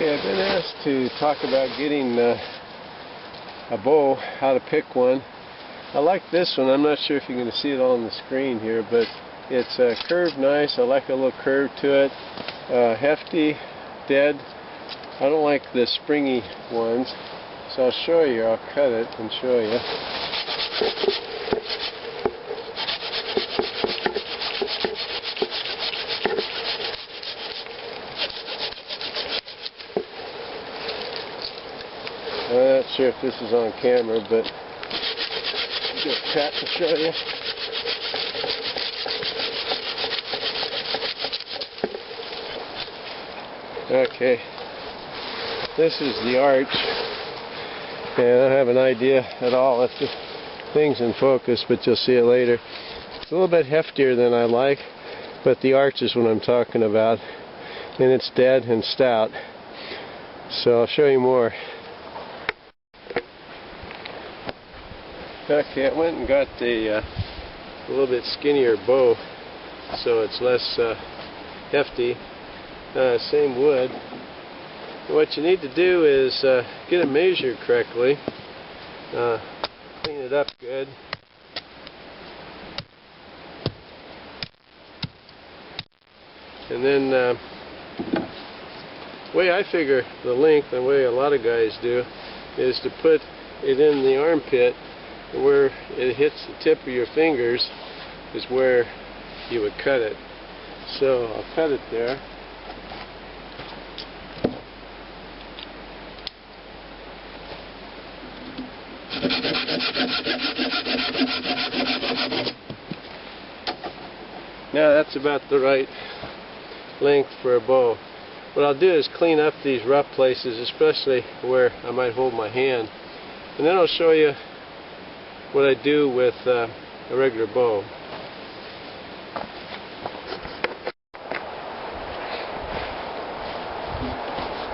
Okay, I've been asked to talk about getting a bow, how to pick one. I like this one. I'm not sure if you're going to see it all on the screen here, but it's curved nice. I like a little curve to it. Hefty, dead. I don't like the springy ones, so I'll show you. I'll cut it and show you. I'm not sure if this is on camera, but I'll do a cut to show you. Okay, this is the arch, and I don't have an idea at all if the thing's in focus, but you'll see it later. It's a little bit heftier than I like, but the arch is what I'm talking about, and it's dead and stout. So I'll show you more. Okay, I went and got a little bit skinnier bow, so it's less hefty. Same wood. What you need to do is get it measured correctly, clean it up good, and then the way I figure the length, the way a lot of guys do, is to put it in the armpit where it hits the tip of your fingers is where you would cut it. So I'll cut it there. Now that's about the right length for a bow. What I'll do is clean up these rough places, especially where I might hold my hand, and then I'll show you what I do with a regular bow.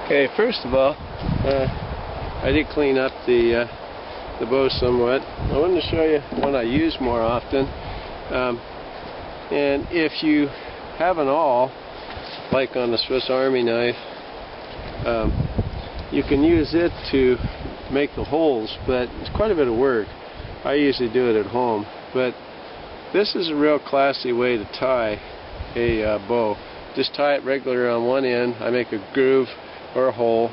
Okay, first of all, I did clean up the bow somewhat. I wanted to show you one I use more often. And if you have an awl, like on the Swiss Army knife, you can use it to make the holes, but it's quite a bit of work. I usually do it at home, but this is a real classy way to tie a bow. Just tie it regular on one end. I make a groove or a hole,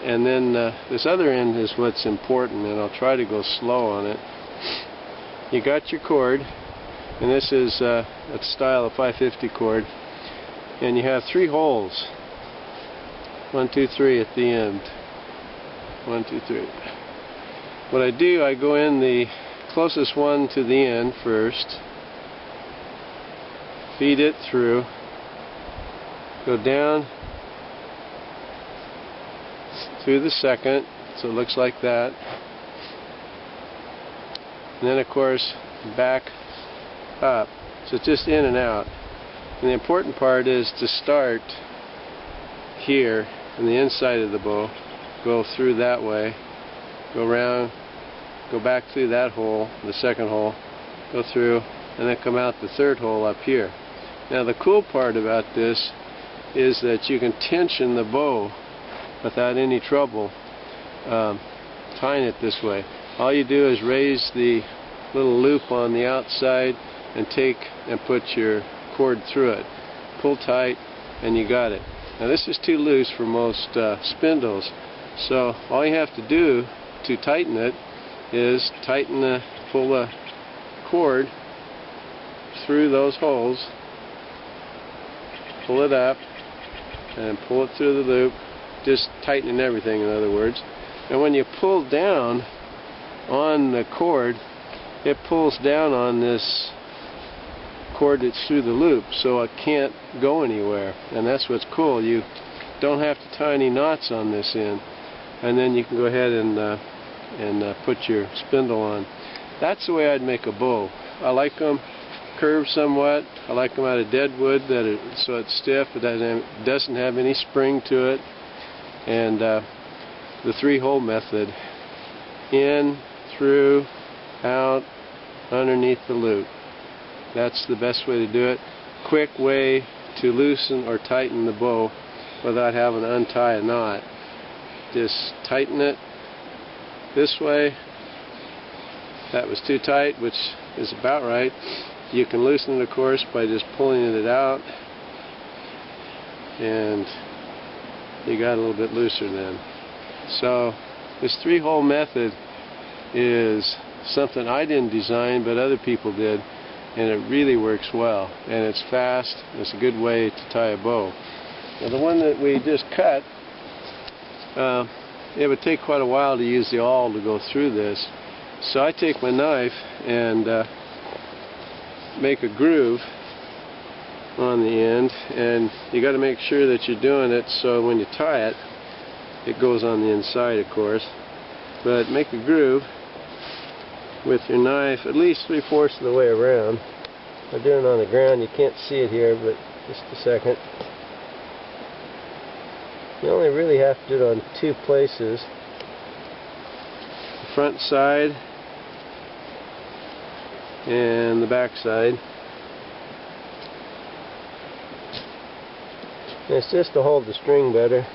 and then this other end is what's important, and I'll try to go slow on it. You got your cord, and this is a style of 550 cord, and you have 3 holes. 1, 2, 3 at the end. 1, 2, 3. What I do, I go in the closest one to the end first, feed it through, go down through the second, so it looks like that, and then of course back up, so it's just in and out. And the important part is to start here on the inside of the bow, go through that way, go around, go back through that hole, the second hole, go through, and then come out the third hole up here. Now the cool part about this is that you can tension the bow without any trouble tying it this way. All you do is raise the little loop on the outside and take and put your cord through it. Pull tight and you got it. Now this is too loose for most spindles, so all you have to do to tighten it is pull the cord through those holes, pull it up, and pull it through the loop, just tightening everything, in other words. And when you pull down on the cord, it pulls down on this cord that's through the loop, so it can't go anywhere. And that's what's cool. You don't have to tie any knots on this end, and then you can go ahead and put your spindle on. That's the way I'd make a bow. I like them curved somewhat. I like them out of dead wood, so it's stiff. It doesn't have any spring to it. And the 3-hole method: in, through, out, underneath the loop. That's the best way to do it. Quick way to loosen or tighten the bow without having to untie a knot. Just tighten it this way. That was too tight, which is about right. You can loosen it, of course, by just pulling it out, and you got a little bit looser then. So this 3-hole method is something I didn't design, but other people did, and it really works well, and it's fast. It's a good way to tie a bow. Now the one that we just cut, it would take quite a while to use the awl to go through this, so I take my knife and make a groove on the end, and you got to make sure that you're doing it so when you tie it, it goes on the inside, of course. But make a groove with your knife at least 3/4 of the way around. I'm doing it on the ground. You can't see it here, but just a second. You only really have to do it on 2 places. The front side and the back side. And it's just to hold the string better.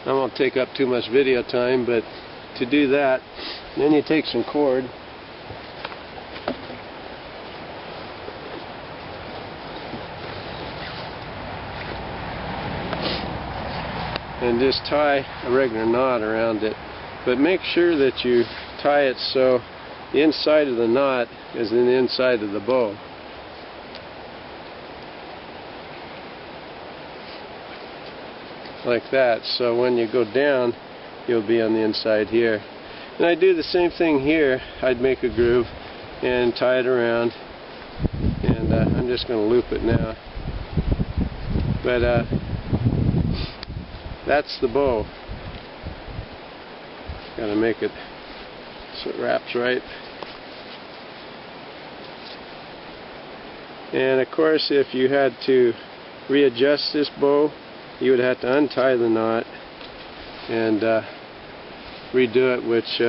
I won't take up too much video time, but to do that, then you take some cord and just tie a regular knot around it. But make sure that you tie it so the inside of the knot is in the inside of the bow. Like that, so when you go down, you'll be on the inside here. And I do the same thing here. I'd make a groove and tie it around, and I'm just going to loop it now. But that's the bow. Got to make it so it wraps right. And of course, if you had to readjust this bow, you would have to untie the knot and redo it, which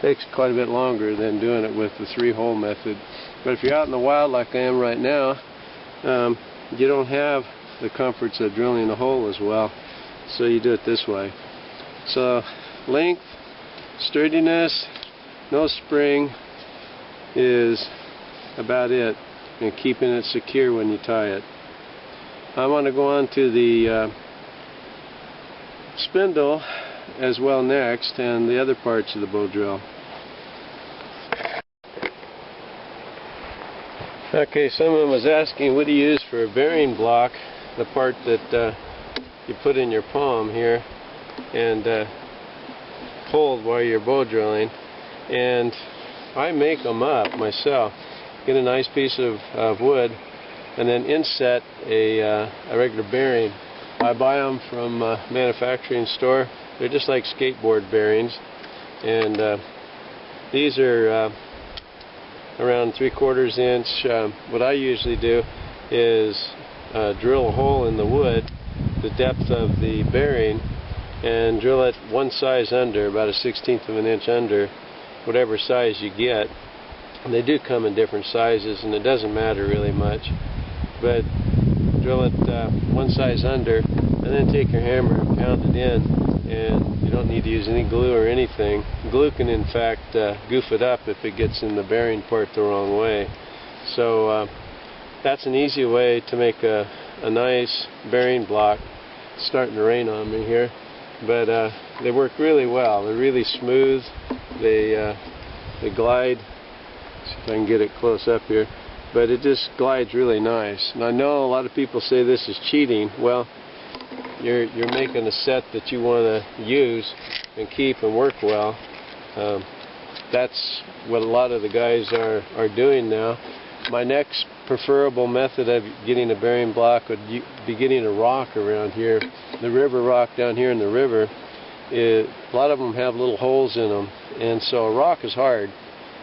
takes quite a bit longer than doing it with the 3-hole method. But if you're out in the wild like I am right now, you don't have the comforts of drilling a hole as well, so you do it this way. So length, sturdiness, no spring is about it, and keeping it secure when you tie it. I want to go on to the spindle as well next, and the other parts of the bow drill. Okay, someone was asking, what do you use for a bearing block, the part that you put in your palm here and hold while you're bow drilling. And I make them up myself. Get a nice piece of wood and then inset a regular bearing. I buy them from a manufacturing store. They're just like skateboard bearings, and these are around 3/4 inch. What I usually do is drill a hole in the wood, the depth of the bearing, and drill it one size under, about a 1/16 of an inch under, whatever size you get. And they do come in different sizes, and it doesn't matter really much. But drill it one size under, and then take your hammer and pound it in, and you don't need to use any glue or anything. Glue can in fact goof it up if it gets in the bearing part the wrong way. So that's an easy way to make a nice bearing block. It's starting to rain on me here, but they work really well. They're really smooth. They glide. See if I can get it close up here. But it just glides really nice. And I know a lot of people say this is cheating. Well, you're making a set that you want to use and keep and work well. That's what a lot of the guys are doing now. My next preferable method of getting a bearing block would be getting a rock around here. The river rock down here in the river, a lot of them have little holes in them, and so a rock is hard.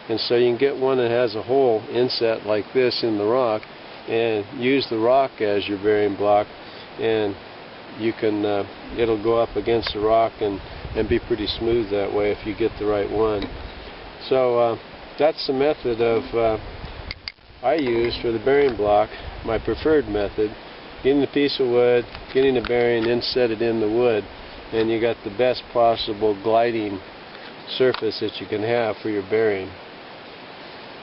And so you can get one that has a hole inset like this in the rock, and use the rock as your bearing block, and you can it'll go up against the rock and and be pretty smooth that way if you get the right one. So that's the method of I use for the bearing block, my preferred method. Getting the piece of wood, getting the bearing, then set it in the wood, and you got the best possible gliding surface that you can have for your bearing.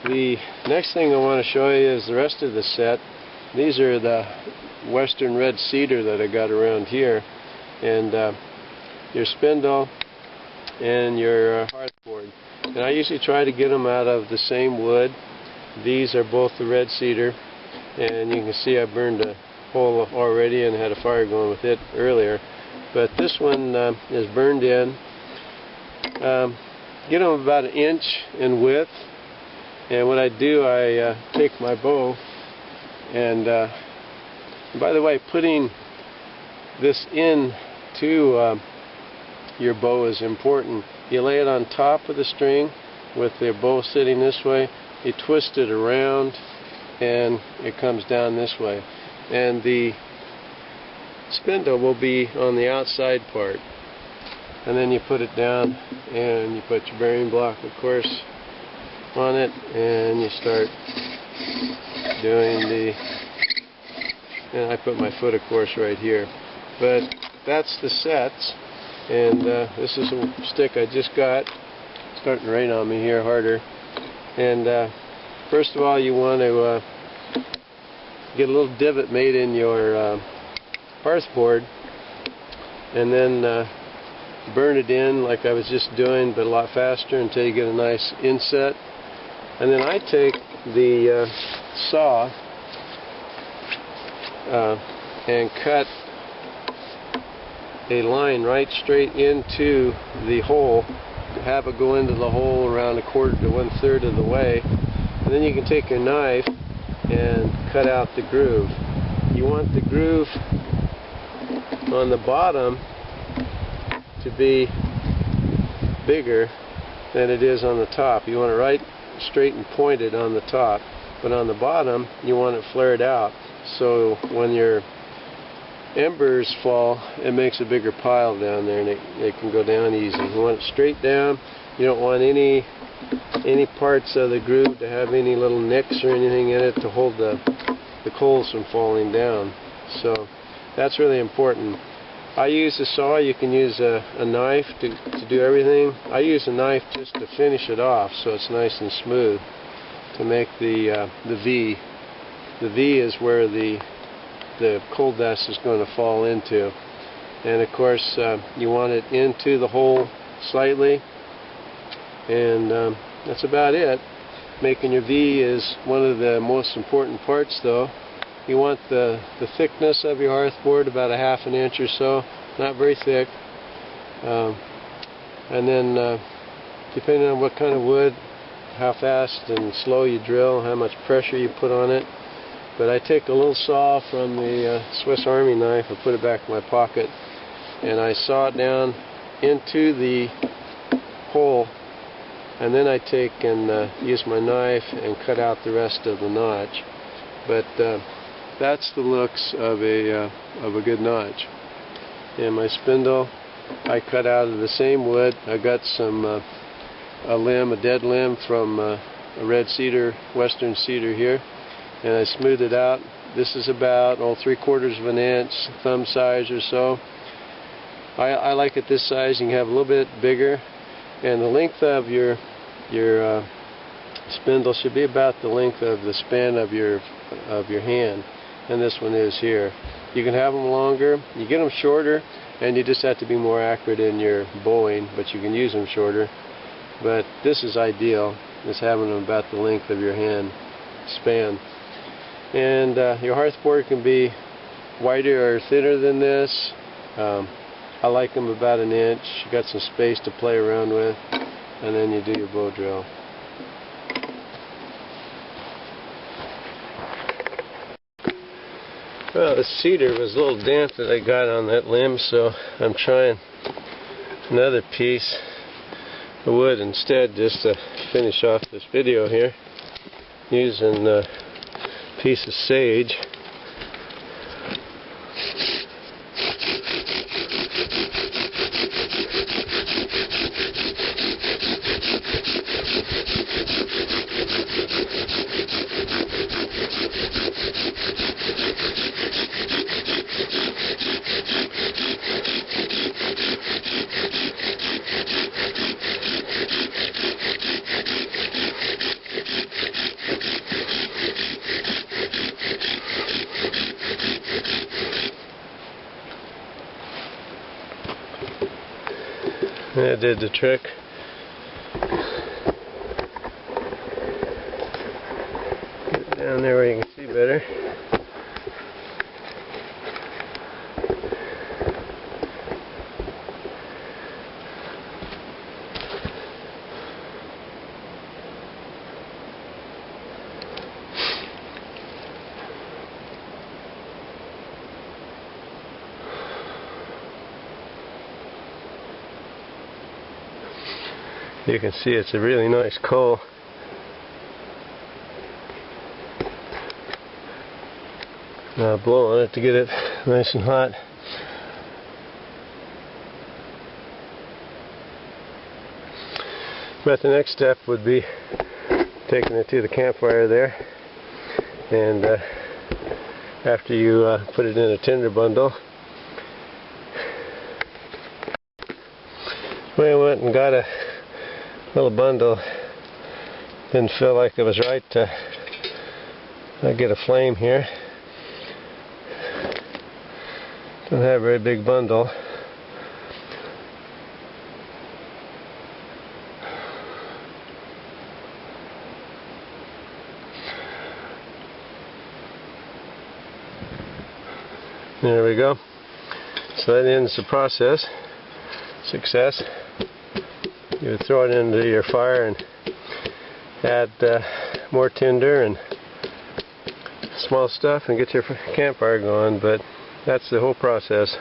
The next thing I want to show you is the rest of the set. These are the western red cedar that I got around here, and your spindle and your hearth board. And I usually try to get them out of the same wood. These are both the red cedar, and you can see I burned a hole already and had a fire going with it earlier. But this one is burned in. Get them about 1 inch in width, and what I do, I take my bow, and by the way, putting this into your bow is important. You lay it on top of the string with the bow sitting this way, you twist it around, and it comes down this way. And the spindle will be on the outside part. And then you put it down, and you put your bearing block, of course, on it, and you start doing the, and I put my foot, of course, right here. But that's the sets, and this is a stick I just got. It's starting to rain on me here harder. And first of all, you want to get a little divot made in your hearth board, and then burn it in like I was just doing, but a lot faster, until you get a nice inset. And then I take the saw and cut a line right straight into the hole, have it go into the hole around 1/4 to 1/3 of the way, and then you can take your knife and cut out the groove. You want the groove on the bottom to be bigger than it is on the top. You want it right straight and pointed on the top, but on the bottom you want it flared out, so when your embers fall, it makes a bigger pile down there, and it can go down easy. You want it straight down. You don't want any parts of the groove to have any little nicks or anything in it to hold the coals from falling down. So that's really important. I use a saw. You can use a knife to do everything. I use a knife just to finish it off so it's nice and smooth, to make the V. The V is where the coal dust is going to fall into. And of course you want it into the hole slightly, and that's about it. Making your V is one of the most important parts, though. You want the thickness of your hearth board about 1/2 inch or so, not very thick. And then depending on what kind of wood, how fast and slow you drill, how much pressure you put on it. But I take a little saw from the Swiss Army knife, I put it back in my pocket, and I saw it down into the hole, and then I take and use my knife and cut out the rest of the notch. But that's the looks of a good notch. And my spindle, I cut out of the same wood. I got some a dead limb from a red cedar, western cedar here, and I smoothed it out. This is about 3/4 of an inch, thumb size or so. I like it this size. You can have a little bit bigger, and the length of your spindle should be about the length of the span of your hand, and this one is here. You can have them longer, you get them shorter, and you just have to be more accurate in your bowing, but you can use them shorter. But this is ideal, is having them about the length of your hand span. And your hearth board can be wider or thinner than this. I like them about 1 inch. You got some space to play around with, and then you do your bow drill. Well, the cedar was a little damp that I got on that limb, so I'm trying another piece of wood instead, just to finish off this video here, using a piece of sage. That did the trick. Get it down there where you can see better. You can see it's a really nice coal. Now blow on it to get it nice and hot. But the next step would be taking it to the campfire there, and after you put it in a tinder bundle, we went and got a little bundle. Didn't feel like it was right to get a flame here. Don't have a very big bundle. There we go. So that ends the process. Success. You would throw it into your fire and add more tinder and small stuff and get your campfire going, but that's the whole process.